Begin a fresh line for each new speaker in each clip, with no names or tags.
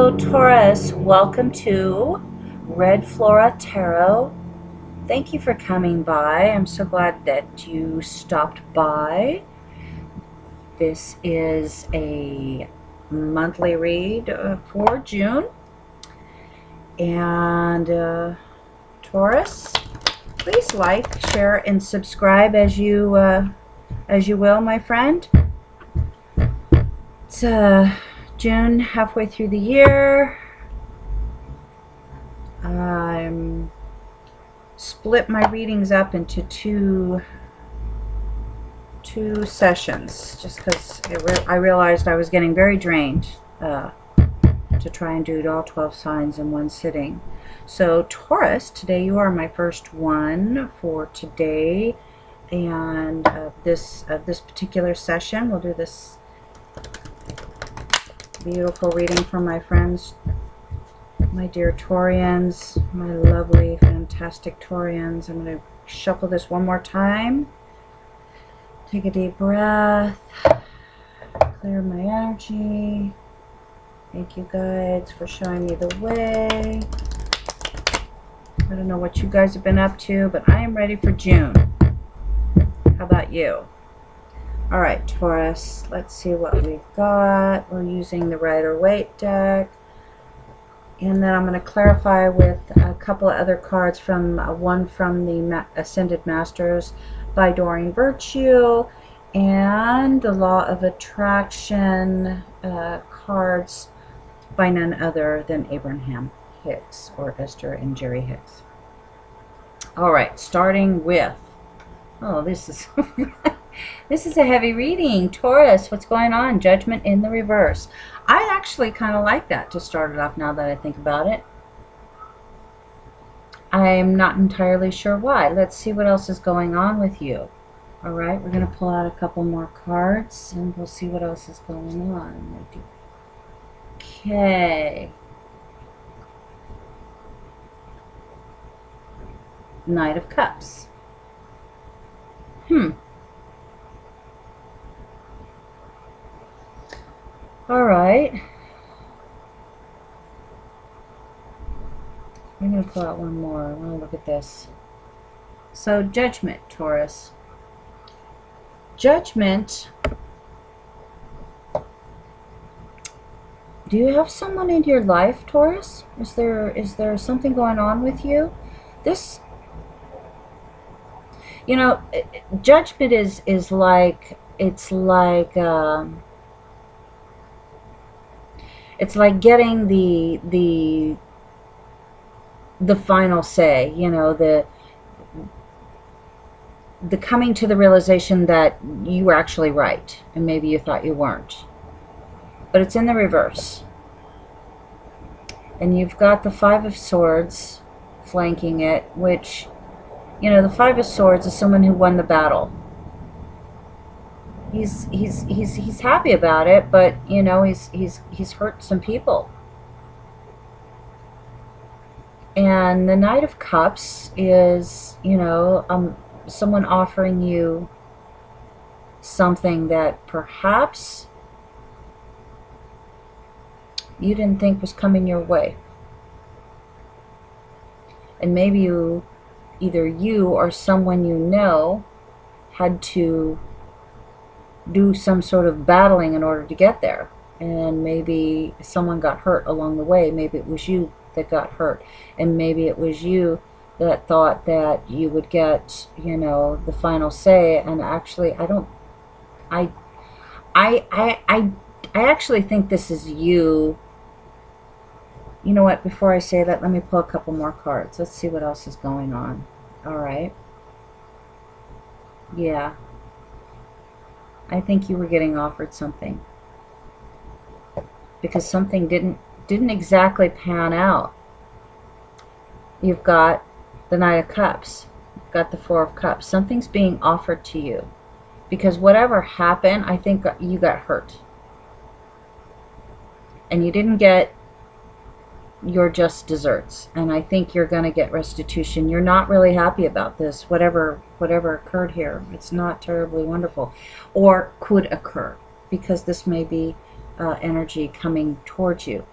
Hello, Taurus. Welcome to Red Flora Tarot. Thank you for coming by. I'm so glad that you stopped by. This is a monthly read for June. And Taurus, please like, share, and subscribe as you will, my friend. It's June, halfway through the year. I'm split my readings up into two sessions just because I realized I was getting very drained to try and do all 12 signs in one sitting. So Taurus, today you are my first one for today, and this particular session we'll do this beautiful reading from my friends, my dear Taurians, my lovely, fantastic Taurians. I'm going to shuffle this one more time. Take a deep breath. Clear my energy. Thank you, guides, for showing me the way. I don't know what you guys have been up to, but I am ready for June. How about you? Alright, Taurus, let's see what we've got. We're using the Rider-Waite deck. And then I'm going to clarify with a couple of other cards, from one from the Ascended Masters by Doreen Virtue, and the Law of Attraction cards by none other than Abraham Hicks, or Esther and Jerry Hicks. Alright, starting with, oh, this is this is a heavy reading. Taurus, what's going on? Judgment in the reverse. I actually kind of like that to start it off, now that I think about it. I'm not entirely sure why. Let's see what else is going on with you. Alright, we're going to pull out a couple more cards and we'll see what else is going on. Okay. Knight of Cups. Alright. I'm going to pull out one more. I want to look at this. So, Judgment, Taurus. Judgment. Do you have someone in your life, Taurus? Is there something going on with you? This, you know, Judgment is like, it's like getting the final say, you know, the coming to the realization that you were actually right and maybe you thought you weren't. But it's in the reverse. And you've got the Five of Swords flanking it, which, you know, the Five of Swords is someone who won the battle. He's happy about it, but you know, he's hurt some people. And the Knight of Cups is, you know, someone offering you something that perhaps you didn't think was coming your way. And maybe either you or someone you know had to do some sort of battling in order to get there, and maybe someone got hurt along the way. Maybe it was you that got hurt, and maybe it was you that thought that you would get, you know, the final say. And actually, I actually think this is you. You know what, before I say that, let me pull a couple more cards. Let's see what else is going on. Alright. Yeah. I think you were getting offered something, because something didn't exactly pan out. You've got the Knight of Cups. You've got the Four of Cups. Something's being offered to you, because whatever happened, I think you got hurt. And you didn't get your just desserts. And I think you're going to get restitution. You're not really happy about this. Whatever occurred here, it's not terribly wonderful, or could occur, because this may be energy coming towards you.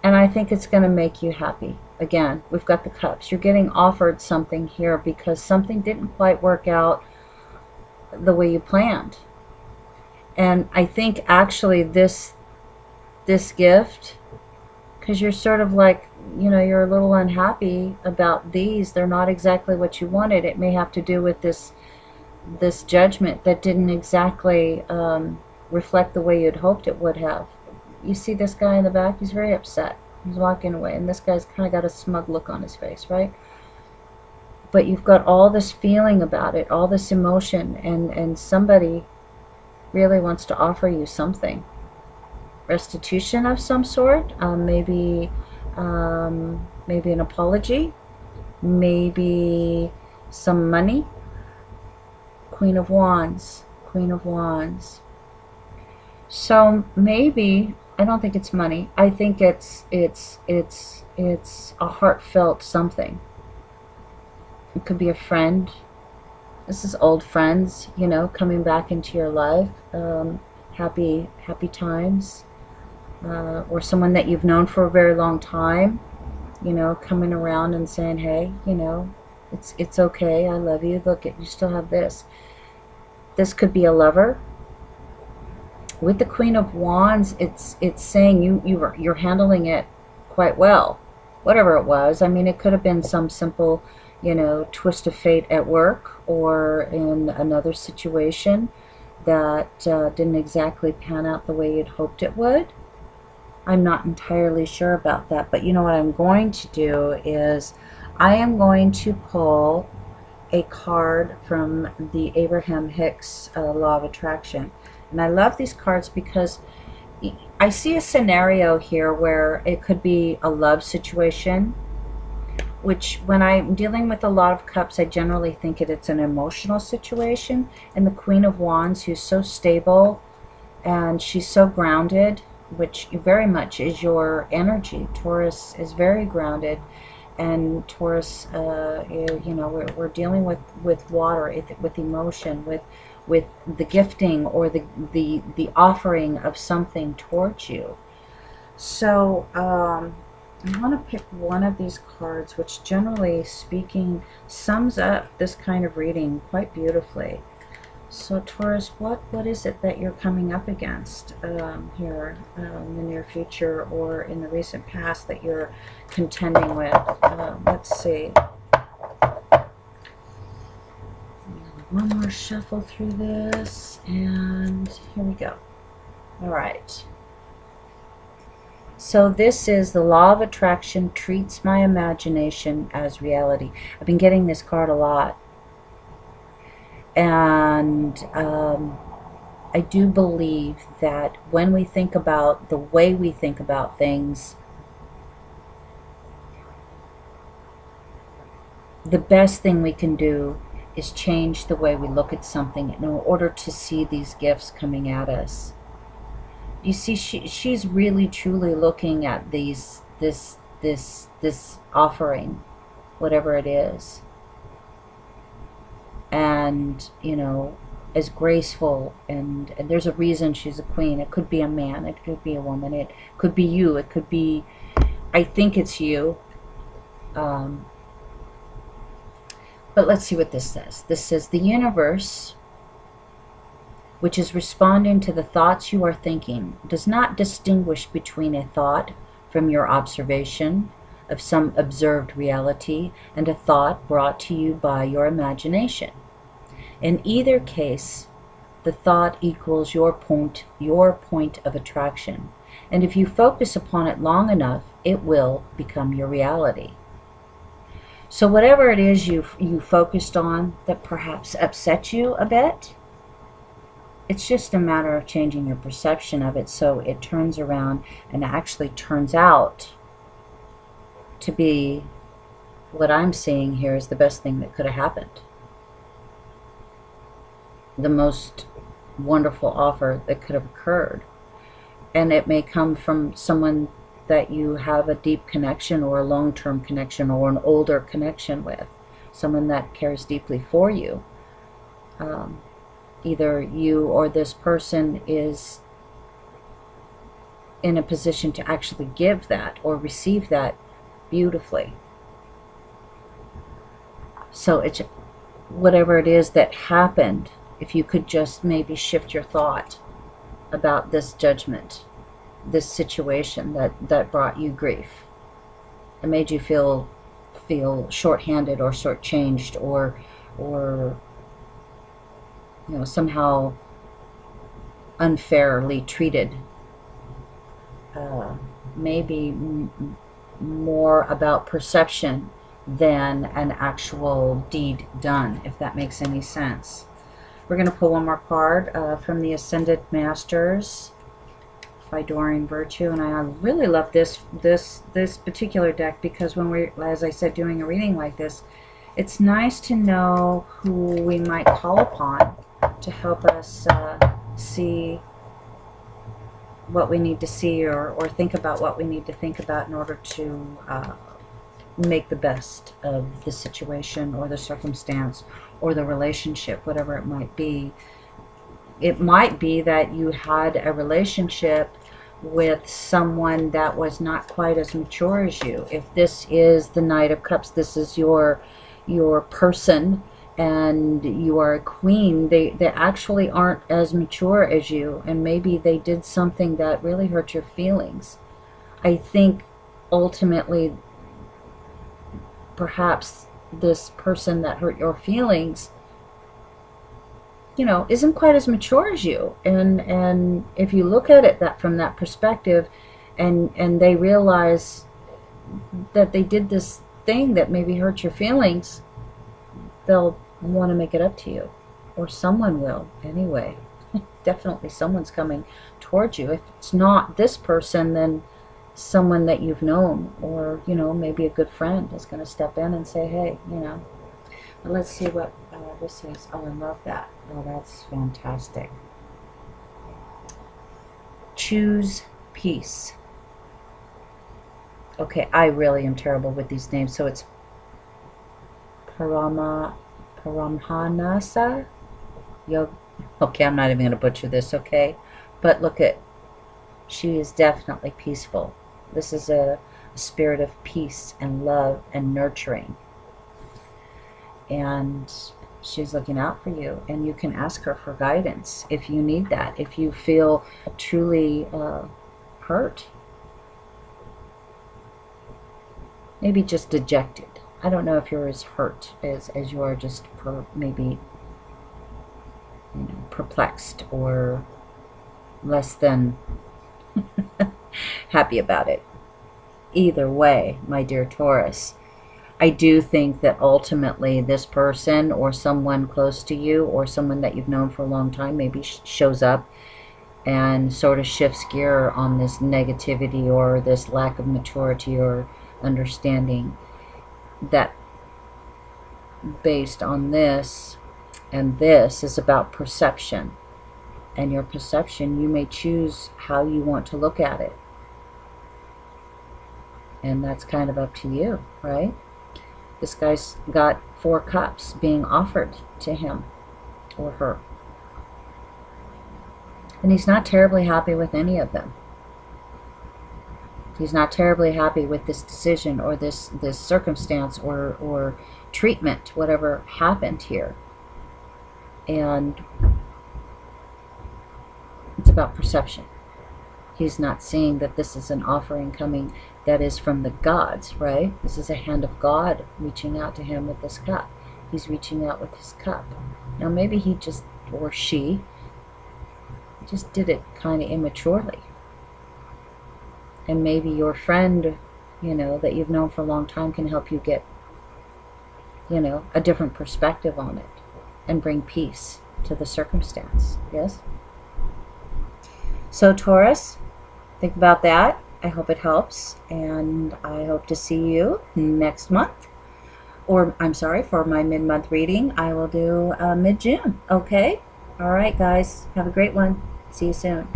And I think it's going to make you happy. Again, we've got the cups. You're getting offered something here because something didn't quite work out the way you planned. And I think actually this gift, because you're sort of like, you know, you're a little unhappy about these. They're not exactly what you wanted. It may have to do with this judgment that didn't exactly reflect the way you'd hoped it would have. You see this guy in the back? He's very upset. He's walking away, and this guy's kind of got a smug look on his face, right? But you've got all this feeling about it, all this emotion, and somebody really wants to offer you something. Restitution of some sort, maybe an apology, maybe some money. Queen of Wands, Queen of Wands. So maybe, I don't think it's money. I think it's a heartfelt something. It could be a friend. This is old friends, you know, coming back into your life. Happy times. Or someone that you've known for a very long time, you know, coming around and saying, hey, you know, it's okay, I love you, look, you still have this. This could be a lover. With the Queen of Wands, it's saying you're handling it quite well, whatever it was. I mean, it could have been some simple, you know, twist of fate at work or in another situation that didn't exactly pan out the way you'd hoped it would. I'm not entirely sure about that, but you know what I'm going to do is I am going to pull a card from the Abraham Hicks Law of Attraction. And I love these cards because I see a scenario here where it could be a love situation, which when I'm dealing with a lot of cups, I generally think it's an emotional situation. And the Queen of Wands, who's so stable and she's so grounded, which very much is your energy. Taurus is very grounded, and Taurus, you know, we're dealing with water, with emotion, with the gifting or the offering of something towards you. So I want to pick one of these cards, which generally speaking sums up this kind of reading quite beautifully. So Taurus, what is it that you're coming up against here in the near future or in the recent past that you're contending with? Let's see. One more shuffle through this, and here we go. All right. So this is the Law of Attraction treats my imagination as reality. I've been getting this card a lot. And I do believe that when we think about the way we think about things, the best thing we can do is change the way we look at something in order to see these gifts coming at us. You see, she's really truly looking at this offering, whatever it is. And, you know, as graceful, and there's a reason she's a queen. It could be a man, it could be a woman, it could be you, it could be, I think it's you. But let's see what this says. This says, the universe, which is responding to the thoughts you are thinking, does not distinguish between a thought from your observation of some observed reality and a thought brought to you by your imagination. In either case, the thought equals your point of attraction, and if you focus upon it long enough, it will become your reality. So whatever it is you focused on that perhaps upset you a bit, it's just a matter of changing your perception of it so it turns around and actually turns out to be what I'm seeing here is the best thing that could have happened. The most wonderful offer that could have occurred. And it may come from someone that you have a deep connection or a long-term connection or an older connection with. Someone that cares deeply for you. Either you or this person is in a position to actually give that or receive that beautifully. So it's whatever it is that happened, if you could just maybe shift your thought about this judgment, this situation that brought you grief. It made you feel shorthanded or shortchanged or you know, somehow unfairly treated. Maybe more about perception than an actual deed done, if that makes any sense. We're going to pull one more card from the Ascended Masters by Doreen Virtue, and I really love this particular deck because when we're, as I said, doing a reading like this, it's nice to know who we might call upon to help us see what we need to see, or think about what we need to think about in order to make the best of the situation or the circumstance or the relationship, whatever it might be. It might be that you had a relationship with someone that was not quite as mature as you. If this is the Knight of Cups, this is your person, and you are a queen, they actually aren't as mature as you, and maybe they did something that really hurt your feelings. I think ultimately perhaps this person that hurt your feelings, you know, isn't quite as mature as you, and if you look at it from that perspective, and they realize that they did this thing that maybe hurt your feelings, they'll want to make it up to you, or someone will anyway. Definitely someone's coming towards you. If it's not this person, then someone that you've known, or, you know, maybe a good friend is going to step in and say, hey, you know. But let's see what this is. Oh, I love that. Oh, that's fantastic. Choose peace. Okay, I really am terrible with these names, so it's Paramhanasa Yoga. Okay, I'm not even going to butcher this, okay? But look at, she is definitely peaceful. This is a spirit of peace and love and nurturing. And she's looking out for you, and you can ask her for guidance if you need that, if you feel truly hurt. Maybe just dejected. I don't know if you're as hurt as you are just maybe, you know, perplexed or less than happy about it. Either way, my dear Taurus, I do think that ultimately this person or someone close to you or someone that you've known for a long time maybe shows up and sort of shifts gear on this negativity or this lack of maturity or understanding, that based on this, and this is about perception, and your perception, you may choose how you want to look at it, and that's kind of up to you, right? This guy's got 4 cups being offered to him or her, and he's not terribly happy with any of them. He's not terribly happy with this decision or this circumstance or treatment, whatever happened here. And it's about perception. He's not seeing that this is an offering coming that is from the gods, right? This is a hand of God reaching out to him with this cup. He's reaching out with his cup. Now maybe he just, or she, just did it kind of immaturely. And maybe your friend, you know, that you've known for a long time can help you get, you know, a different perspective on it and bring peace to the circumstance. Yes? So Taurus, think about that. I hope it helps, and I hope to see you next month. Or, I'm sorry, for my mid-month reading, I will do mid-June. Okay? All right, guys. Have a great one. See you soon.